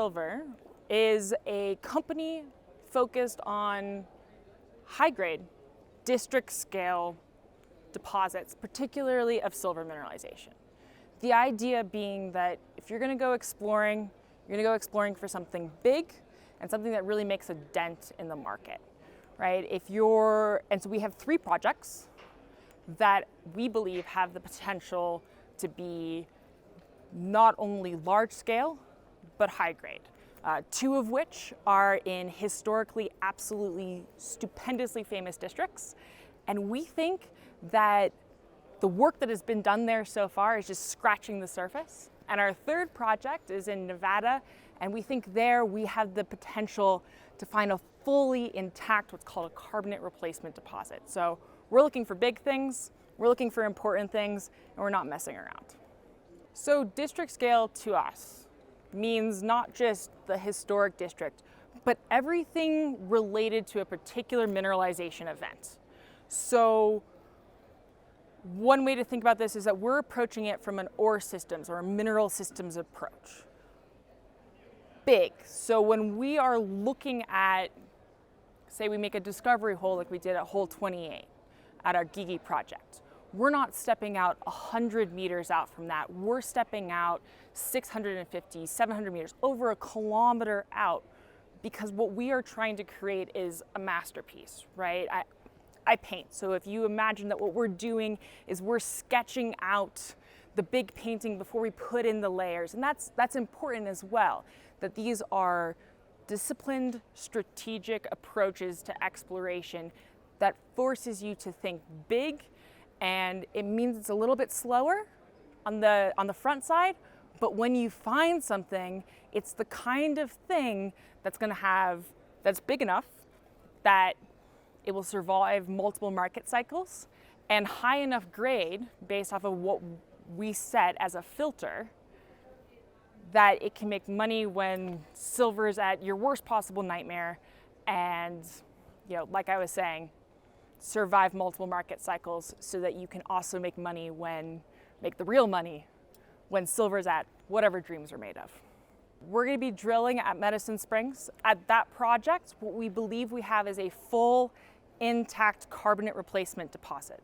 Silver is a company focused on high-grade, district-scale deposits, particularly of silver mineralization. The idea being that if you're going to go exploring, you're going to go exploring for something big and something that really makes a dent in the market, right? And so we have 3 projects that we believe have the potential to be not only large scale, but high grade. 2 of which are in historically absolutely stupendously famous districts. And we think that the work that has been done there so far is just scratching the surface. And our 3rd project is in Nevada, and we think there we have the potential to find a fully intact, what's called a carbonate replacement deposit. So we're looking for big things, we're looking for important things, and we're not messing around. So district scale to us means not just the historic district, but everything related to a particular mineralization event. So one way to think about this is that we're approaching it from an ore systems or a mineral systems approach. Big. So when we are looking at, say we make a discovery hole like we did at hole 28 at our Gigi project, we're not stepping out 100 meters out from that. We're stepping out 650, 700 meters, over a kilometer out, because what we are trying to create is a masterpiece, right? I paint, so if you imagine that what we're doing is we're sketching out the big painting before we put in the layers, and that's important as well, that these are disciplined, strategic approaches to exploration that forces you to think big, and it means it's a little bit slower on the front side, but when you find something, it's the kind of thing that's big enough that it will survive multiple market cycles, and high enough grade based off of what we set as a filter that it can make money when silver's at your worst possible nightmare, and like I was saying, survive multiple market cycles so that you can also make the real money when silver's at whatever dreams are made of. We're going to be drilling at Medicine Springs. At that project, what we believe we have is a full intact carbonate replacement deposit.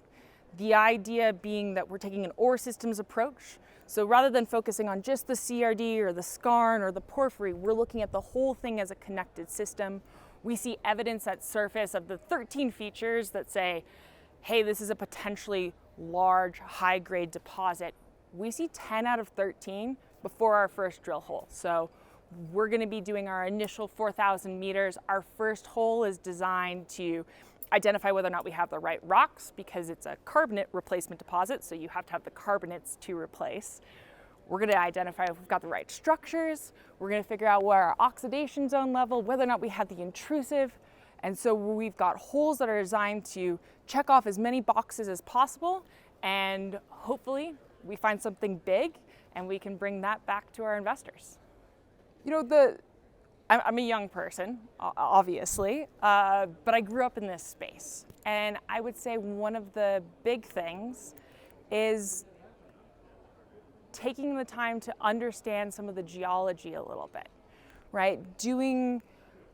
The idea being that we're taking an ore systems approach. So rather than focusing on just the CRD or the skarn or the porphyry, we're looking at the whole thing as a connected system. We see evidence at surface of the 13 features that say, hey, this is a potentially large, high-grade deposit. We see 10 out of 13 before our first drill hole. So we're going to be doing our initial 4,000 meters. Our first hole is designed to identify whether or not we have the right rocks, because it's a carbonate replacement deposit, so you have to have the carbonates to replace. We're going to identify if we've got the right structures. We're going to figure out where our oxidation zone level, whether or not we have the intrusive. And so we've got holes that are designed to check off as many boxes as possible, and hopefully we find something big and we can bring that back to our investors. I'm a young person, obviously, but I grew up in this space. And I would say one of the big things is taking the time to understand some of the geology a little bit, right? Doing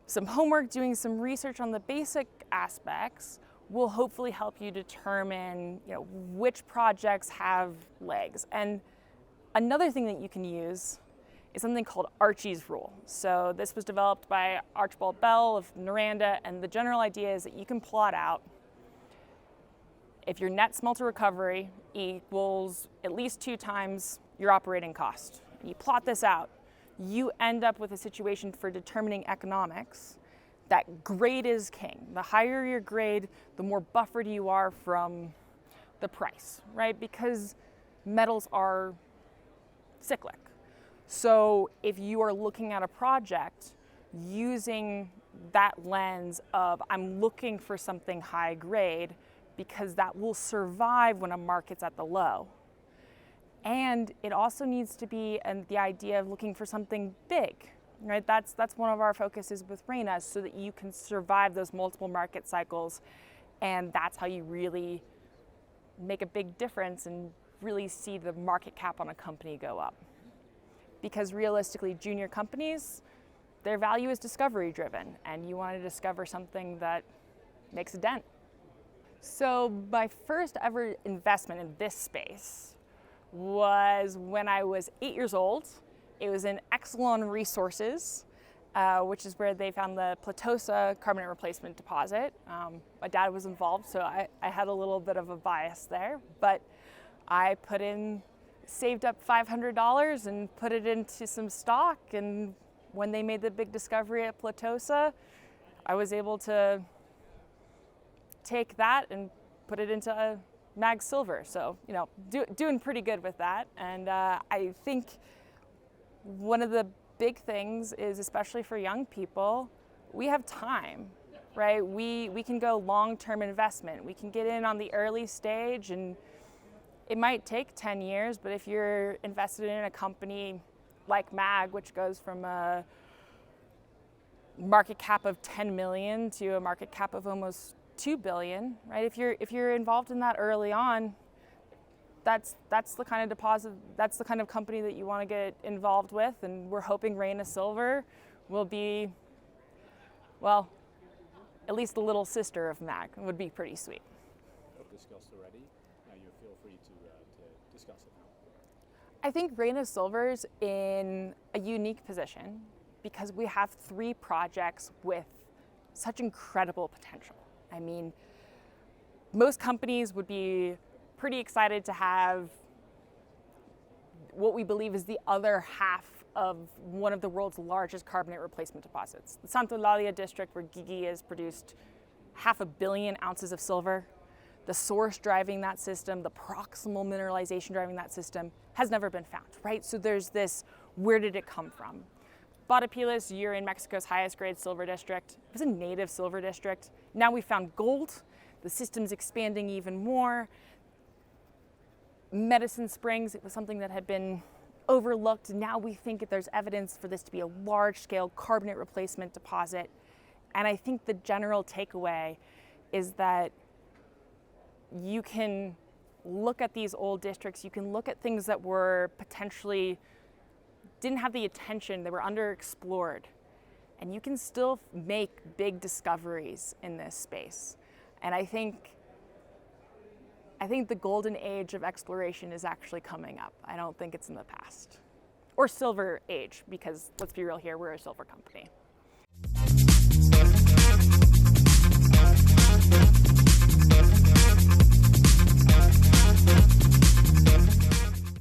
some homework, doing some research on the basic aspects will hopefully help you determine, which projects have legs. And another thing that you can use is something called Archie's rule. So this was developed by Archibald Bell of Noranda, and the general idea is that you can plot out if your net smelter recovery equals at least 2 times your operating cost. You plot this out, you end up with a situation for determining economics that grade is king. The higher your grade, the more buffered you are from the price, right? Because metals are cyclic. So if you are looking at a project using that lens of I'm looking for something high grade because that will survive when a market's at the low. And it also needs to be the idea of looking for something big, right? That's one of our focuses with Reyna, so that you can survive those multiple market cycles, and that's how you really make a big difference and really see the market cap on a company go up. Because realistically, junior companies their value is discovery driven, and you want to discover something that makes a dent. So my first ever investment in this space was when I was 8 years old. It was in Exelon Resources, which is where they found the Platosa carbonate replacement deposit. My dad was involved, so I had a little bit of a bias there, but I saved up $500 and put it into some stock, and when they made the big discovery at Platosa, I was able to take that and put it into Mag Silver. So, doing pretty good with that. And I think one of the big things is, especially for young people, we have time, right? We can go long-term investment. We can get in on the early stage, and it might take 10 years, but if you're invested in a company like Mag, which goes from a market cap of 10 million to a market cap of almost 2 billion, right? If you're involved in that early on, that's the kind of deposit, that's the kind of company that you want to get involved with, and we're hoping Reyna Silver will be, well, at least a little sister of Mag. It would be pretty sweet. Discussed already. You feel free to discuss it now. I think Reyna Silver's in a unique position because we have 3 projects with such incredible potential. I mean, most companies would be pretty excited to have what we believe is the other half of one of the world's largest carbonate replacement deposits. The Santa Eulalia district, where Gigi has produced 500 million ounces of silver. The source driving that system, the proximal mineralization driving that system has never been found, right? So there's this, where did it come from? Batopilas, you're in Mexico's highest grade silver district. It was a native silver district. Now we found gold. The system's expanding even more. Medicine Springs, it was something that had been overlooked. Now we think that there's evidence for this to be a large-scale carbonate replacement deposit. And I think the general takeaway is that you can look at these old districts, you can look at things that were potentially, didn't have the attention, they were underexplored, and you can still make big discoveries in this space. And I think the golden age of exploration is actually coming up. I don't think it's in the past. Or silver age, because let's be real here, we're a silver company.